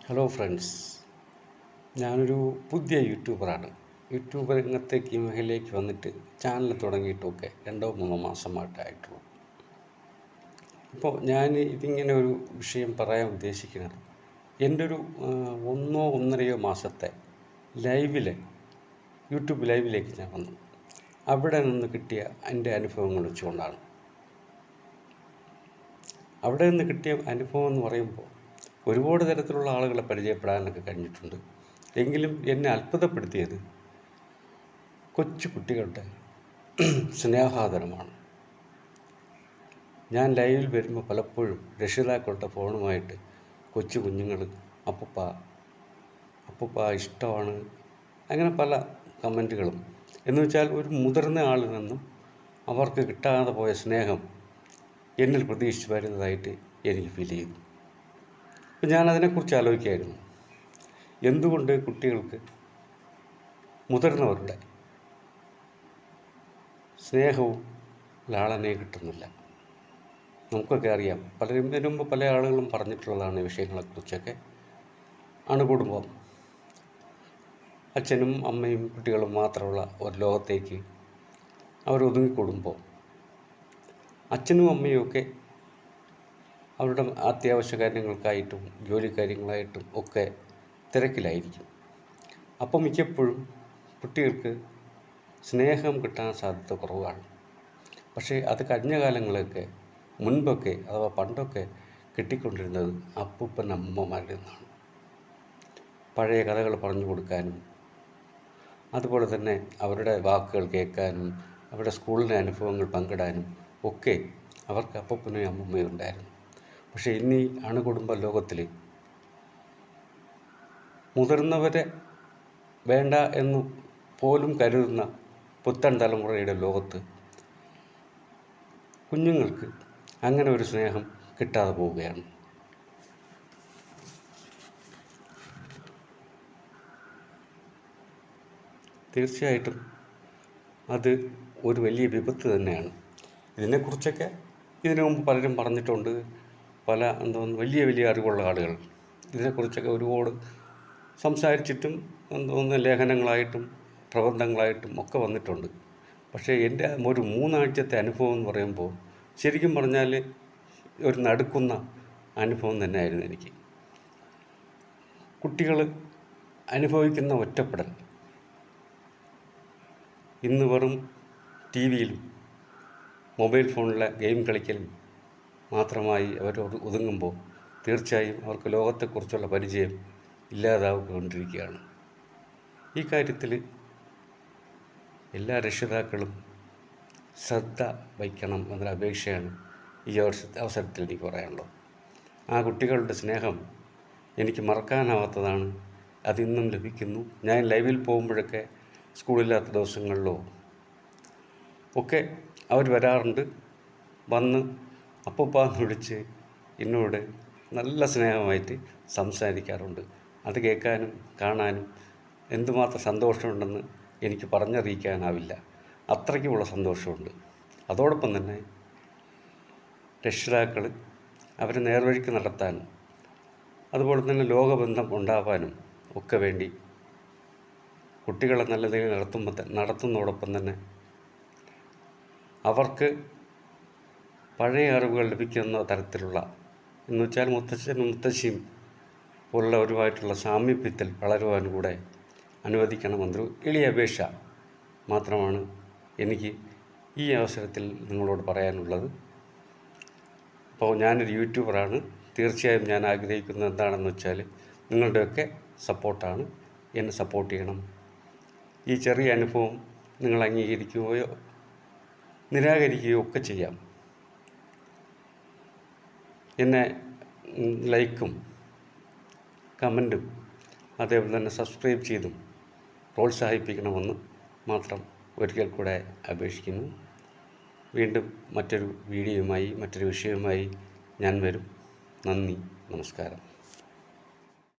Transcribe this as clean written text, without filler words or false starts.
Hello friends, ഞാനൊരു പുതിയ യൂട്യൂബറാണ്. YouTube രംഗത്തേക്ക് ഈ മേഖലയിലേക്ക് വന്നിട്ട് ചാനൽ തുടങ്ങിയിട്ടൊക്കെ 2-3 മാസമായിട്ടായിട്ടുള്ളൂ. ഇപ്പോൾ ഞാൻ ഇതിങ്ങനെ ഒരു വിഷയം പറയാൻ ഉദ്ദേശിക്കുന്നത്, എൻ്റെ ഒരു 1-1.5 മാസത്തെ യൂട്യൂബ് ലൈവിലേക്ക് ഞാൻ വന്നു. അവിടെ നിന്ന് കിട്ടിയ എൻ്റെ അനുഭവങ്ങൾ വെച്ചുകൊണ്ടാണ്. അവിടെ നിന്ന് കിട്ടിയ അനുഭവം എന്ന് പറയുമ്പോൾ ഒരുപാട് തരത്തിലുള്ള ആളുകളെ പരിചയപ്പെടാനൊക്കെ കഴിഞ്ഞിട്ടുണ്ട്. എങ്കിലും എന്നെ അത്ഭുതപ്പെടുത്തിയത് കൊച്ചു കുട്ടികളുടെ സ്നേഹാദരമാണ്. ഞാൻ ലൈവിൽ വരുമ്പോൾ പലപ്പോഴും രക്ഷിതാക്കളുടെ ഫോണുമായിട്ട് കൊച്ചു കുഞ്ഞുങ്ങൾ അപ്പൂപ്പ ഇഷ്ടമാണ്, അങ്ങനെ പല കമൻറ്റുകളും. എന്ന് വെച്ചാൽ ഒരു മുതിർന്ന ആളിൽ നിന്നും അവർക്ക് കിട്ടാതെ പോയ സ്നേഹം എന്നിൽ പ്രതീക്ഷിച്ച് വരുന്നതായിട്ട് എനിക്ക് ഫീൽ ചെയ്തു. അപ്പം ഞാനതിനെക്കുറിച്ച് ആലോചിക്കുകയായിരുന്നു. എന്തുകൊണ്ട് കുട്ടികൾക്ക് മുതിർന്നവരുടെ സ്നേഹവും ലാളനയും കിട്ടുന്നില്ല? നമുക്കൊക്കെ അറിയാം, പലരും ഇതിനു മുമ്പ് പല ആളുകളും പറഞ്ഞിട്ടുള്ളതാണ് ഈ വിഷയങ്ങളെക്കുറിച്ചൊക്കെ. അണുകുടുംബം, അച്ഛനും അമ്മയും കുട്ടികളും മാത്രമുള്ള ഒരു ലോകത്തേക്ക് അവരൊതുങ്ങിക്കൂടുമ്പോൾ അച്ഛനും അമ്മയും ഒക്കെ അവരുടെ അത്യാവശ്യ കാര്യങ്ങൾക്കായിട്ടും ജോലി കാര്യങ്ങളായിട്ടും ഒക്കെ തിരക്കിലായിരിക്കും. അപ്പം മിക്കപ്പോഴും കുട്ടികൾക്ക് സ്നേഹം കിട്ടാൻ സാധ്യത കുറവാണ്. പക്ഷേ അത് കഴിഞ്ഞ കാലങ്ങളൊക്കെ മുൻപൊക്കെ അഥവാ പണ്ടൊക്കെ കിട്ടിക്കൊണ്ടിരുന്നത് അപ്പൂപ്പൻ അമ്മൂമ്മമാരിൽ നിന്നാണ്. പഴയ കഥകൾ പറഞ്ഞു കൊടുക്കാനും അതുപോലെ തന്നെ അവരുടെ വാക്കുകൾ കേൾക്കാനും അവരുടെ സ്കൂളിലെ അനുഭവങ്ങൾ പങ്കിടാനും ഒക്കെ അവർക്ക് അപ്പൂപ്പനും അമ്മൂമ്മയും ഉണ്ടായിരുന്നു. പക്ഷേ ഇന്ന് ഈ അണുകുടുംബ ലോകത്തിൽ മുതിർന്നവരെ വേണ്ട എന്ന് പോലും കരുതുന്ന പുത്തൻ തലമുറയുടെ ലോകത്ത് കുഞ്ഞുങ്ങൾക്ക് അങ്ങനെ ഒരു സ്നേഹം കിട്ടാതെ പോവുകയാണ്. തീർച്ചയായിട്ടും അത് ഒരു വലിയ വിപത്ത് തന്നെയാണ്. ഇതിനെക്കുറിച്ചൊക്കെ ഇതിനു മുമ്പ് പലരും പറഞ്ഞിട്ടുണ്ട്. പല വലിയ വലിയ അറിവുള്ള ആളുകൾ ഇതിനെക്കുറിച്ചൊക്കെ ഒരുപാട് സംസാരിച്ചിട്ടും ലേഖനങ്ങളായിട്ടും പ്രബന്ധങ്ങളായിട്ടും ഒക്കെ വന്നിട്ടുണ്ട്. പക്ഷേ എൻ്റെ ഒരു 3 ആഴ്ചത്തെ അനുഭവം എന്ന് പറയുമ്പോൾ ശരിക്കും പറഞ്ഞാൽ ഒരു നടുക്കുന്ന അനുഭവം തന്നെയായിരുന്നു എനിക്ക്. കുട്ടികൾ അനുഭവിക്കുന്ന ഒറ്റപ്പെടൽ ഇന്ന് വെറും ടി വിയിലും മൊബൈൽ ഫോണിലെ ഗെയിം കളിക്കലും മാത്രമായി അവർ ഒതുങ്ങുമ്പോൾ തീർച്ചയായും അവർക്ക് ലോകത്തെക്കുറിച്ചുള്ള പരിചയം ഇല്ലാതാവുകൊണ്ടിരിക്കുകയാണ്. ഈ കാര്യത്തിൽ എല്ലാ രക്ഷിതാക്കളും ശ്രദ്ധ വയ്ക്കണം എന്നൊരു അപേക്ഷയാണ് ഈ അവസരത്തിൽ എനിക്ക് പറയാനുള്ളത്. ആ കുട്ടികളുടെ സ്നേഹം എനിക്ക് മറക്കാനാവാത്തതാണ്. അതിന്നും ലഭിക്കുന്നു. ഞാൻ ലൈവിൽ പോകുമ്പോഴൊക്കെ സ്കൂളില്ലാത്ത ദിവസങ്ങളിലോ ഒക്കെ അവർ വരാറുണ്ട്. വന്ന് അപ്പൂപ്പാന്ന് വിളിച്ച് എന്നോട് നല്ല സ്നേഹമായിട്ട് സംസാരിക്കാറുണ്ട്. അത് കേൾക്കാനും കാണാനും എന്തുമാത്രം സന്തോഷമുണ്ടെന്ന് എനിക്ക് പറഞ്ഞറിയിക്കാനാവില്ല. അത്രയ്ക്കുമുള്ള സന്തോഷമുണ്ട്. അതോടൊപ്പം തന്നെ രക്ഷിതാക്കൾ അവരെ നേർവഴിക്ക് നടത്താനും അതുപോലെ തന്നെ ലോകബന്ധം ഉണ്ടാവാനും ഒക്കെ വേണ്ടി കുട്ടികളെ നല്ല നിലയിൽ നടത്തുന്നതോടൊപ്പം തന്നെ അവർക്ക് പഴയ അറിവുകൾ ലഭിക്കുന്ന തരത്തിലുള്ള, എന്ന് വെച്ചാൽ മുത്തച്ഛനും മുത്തശ്ശിയും പോലുള്ളവരുമായിട്ടുള്ള സാമീപ്യത്തിൽ വളരുവാൻ കൂടെ അനുവദിക്കണമെന്നൊരു എളിയ അപേക്ഷ മാത്രമാണ് എനിക്ക് ഈ അവസരത്തിൽ നിങ്ങളോട് പറയാനുള്ളത്. അപ്പോൾ ഞാനൊരു യൂട്യൂബറാണ്. തീർച്ചയായും ഞാൻ ആഗ്രഹിക്കുന്നത് എന്താണെന്ന് വെച്ചാൽ നിങ്ങളുടെയൊക്കെ സപ്പോർട്ടാണ്. എന്നെ സപ്പോർട്ട് ചെയ്യണം. ഈ ചെറിയ അനുഭവം നിങ്ങൾ അംഗീകരിക്കുകയോ നിരാകരിക്കുകയോ ഒക്കെ ചെയ്യാം. എന്നെ ലൈക്കും കമൻറ്റും അതേപോലെ തന്നെ സബ്സ്ക്രൈബ് ചെയ്തും പ്രോത്സാഹിപ്പിക്കണമെന്ന് മാത്രം ഒരിക്കൽ കൂടെ അപേക്ഷിക്കുന്നു. വീണ്ടും മറ്റൊരു വീഡിയോയുമായി മറ്റൊരു വിഷയവുമായി ഞാൻ വരും. നന്ദി, നമസ്കാരം.